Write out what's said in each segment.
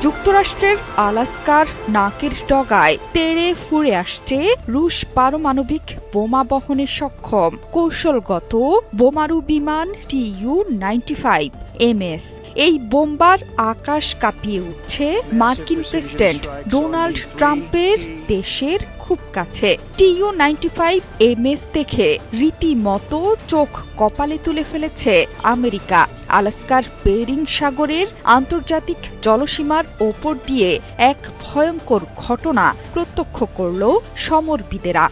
যুক্তরাষ্ট্রের আলাস্কার নাকের ডগায় তেড়ে ফুঁড়ে আসছে রুশ পারমাণবিক বোমা বহনে সক্ষম কৌশলগত বোমারু বিমান TU-95MS। এই বোম্বার আকাশ কাঁপিয়ে উঠছে মার্কিন প্রেসিডেন্ট ডোনাল্ড ট্রাম্পের দেশের খুব কাছে। TU-95MS দেখে রীতিমতো চোখ কপালে তুলে ফেলেছে আমেরিকা। আলাস্কার বেরিং সাগরের আন্তর্জাতিক জলসীমার ওপর দিয়ে এক ভয়ঙ্কর ঘটনা প্রত্যক্ষ করল সমরবিদেরা।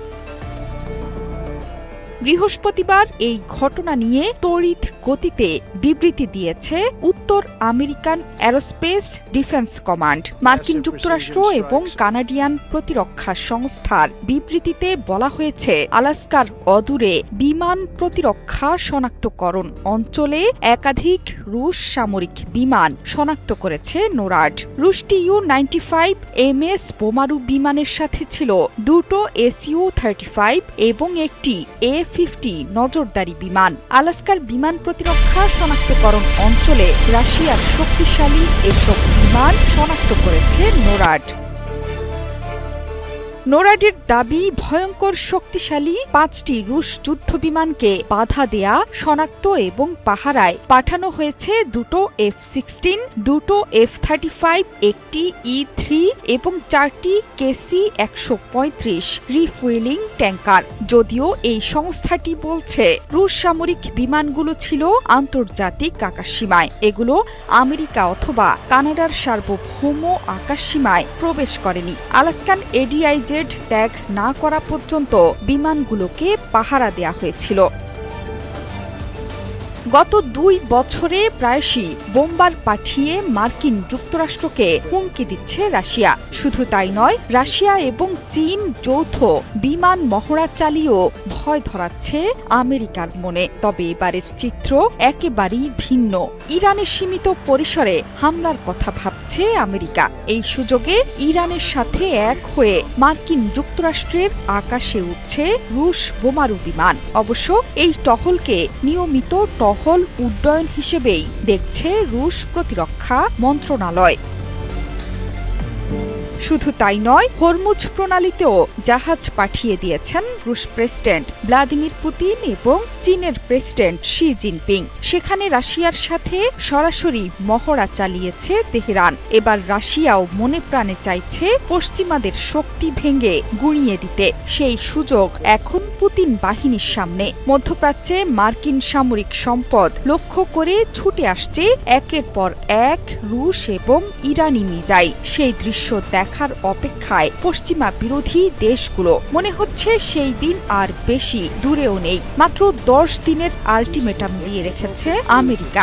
বৃহস্পতিবার এই ঘটনা নিয়ে তড়িৎ গতিতে বিবৃতি দিয়েছে উত্তর আমেরিকান অ্যারোস্পেস ডিফেন্স কমান্ড। মার্কিন যুক্তরাষ্ট্র এবং কানাডিয়ান প্রতিরক্ষা সংস্থার বিবৃতিতে বলা হয়েছে, আলাস্কার অদূরে বিমান প্রতিরক্ষা শনাক্তকরণ অঞ্চলে একাধিক রুশ সামরিক বিমান শনাক্ত করেছে নোরাড। রুশ TU-95MS বোমারু বিমানের সাথে ছিল দুটো SU-35 এবং একটি A-50 নজরদারি বিমান। আলাস্কার বিমান প্রতিরক্ষা শনাক্তকরণ অঞ্চলে রাশিয়ার শক্তিশালী এসব বিমান শনাক্ত করেছে নোরাড। নোরাডের দাবি, ভয়ঙ্কর শক্তিশালী 5টি রুশ যুদ্ধবিমানকে বাধা দেয়া, শনাক্ত এবং পাহারায় পাঠানো হয়েছে দুটো F-16, দুটো F-35, একটি E-3 এবং 4টি KC-135 রিফুয়েলিং ট্যাঙ্কার। যদিও এই সংস্থাটি বলছে রুশ সামরিক বিমানগুলো ছিল আন্তর্জাতিক আকাশসীমায়, এগুলো আমেরিকা অথবা কানাডার সার্বভৌম আকাশসীমায় প্রবেশ করেনি। আলাস্কান এডিআইজেড ত্যাগ না করা পর্যন্ত বিমানগুলোকে পাহারা দেয়া হয়েছিল। গত 2 বছরে প্রায়শই বোম্বার পাঠিয়ে মার্কিন যুক্তরাষ্ট্রকে হুমকি দিচ্ছে রাশিয়া। শুধু তাই নয়, রাশিয়া এবং চীন যৌথ বিমান মহড়া চালিয়েও ভয় ধরাচ্ছে আমেরিকার মনে। তবে এবারের চিত্র একেবারেই ভিন্ন। ইরানের সীমিত পরিসরে হামলার কথা ভাবছে আমেরিকা। এই সুযোগে ইরানের সাথে এক হয়ে মার্কিন যুক্তরাষ্ট্রের আকাশে উঠছে রুশ বোমারু বিমান। অবশ্য এই টহলকে নিয়মিত টহল উড্ডয়ন হিসেবেই দেখছে রুশ প্রতিরক্ষা মন্ত্রণালয়। শুধু তাই নয়, হরমুজ প্রণালীতেও জাহাজ পাঠিয়ে দিয়েছেন রুশ প্রেসিডেন্ট ভ্লাদিমির পুতিন এবং চীনের প্রেসিডেন্ট শি জিনপিং। সেখানে রাশিয়ার সাথে সরাসরি মহড়া চালিয়েছে তেহরান। এবার রাশিয়াও মনে প্রাণে চাইছে পশ্চিমাদের শক্তি ভেঙে গুঁড়িয়ে দিতে। সেই সুযোগ এখন পুতিন বাহিনীর সামনে। মধ্যপ্রাচ্যে মার্কিন সামরিক সম্পদ লক্ষ্য করে ছুটে আসছে একের পর এক রুশ এবং ইরানি মিসাইল। সেই দৃশ্য দেখার অপেক্ষায় পশ্চিমা বিরোধী দেশগুলো। মনে হচ্ছে সেই দিন আর বেশি দূরেও নেই। মাত্র 10 দিনের আল্টিমেটাম দিয়ে রেখেছে আমেরিকা।